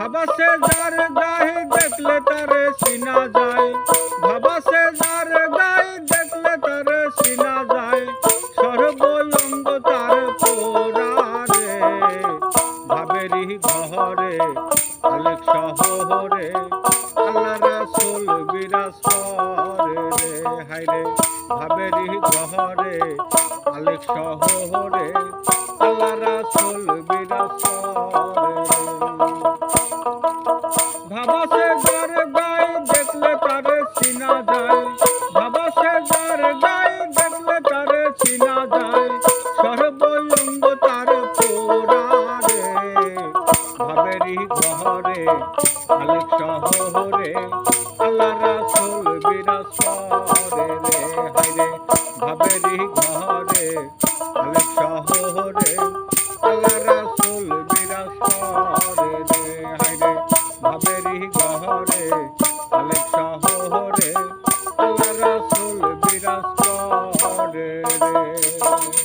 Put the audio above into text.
ভাবা সে যার গায়ে দেখলে তারে চিনা যায়, ভাবা সে যার গায়ে দেখলে তারে চিনা যায়, সর্বঙ্গ তার পোড়ারে, ভাবেরি ঘরে আলেক শহরে আল্লাহ রাসূল বিরাজ করে রে। হায়রে ভাবেরি ঘরে আলেক শহরে আল্লাহ রাসূল বিরাজ করে। ভাবা সে যার গায়ে দেখলে তারে চিনা যায়, ভাবা সে যার গায়ে দেখলে তারে চিনা যায়, সর্বঙ্গ তার পোড়ারে, ভাবেরি ঘরে আলেক শহরে আল্লাহ রাসূল বিরাজ করে রে। হায়রে ভাবেরি ঘরে আলেক শহরে আল্লাহ রাসূল বিরাজ করে রে। হায়রে ভাবেরি ঘরে আলেক শহরে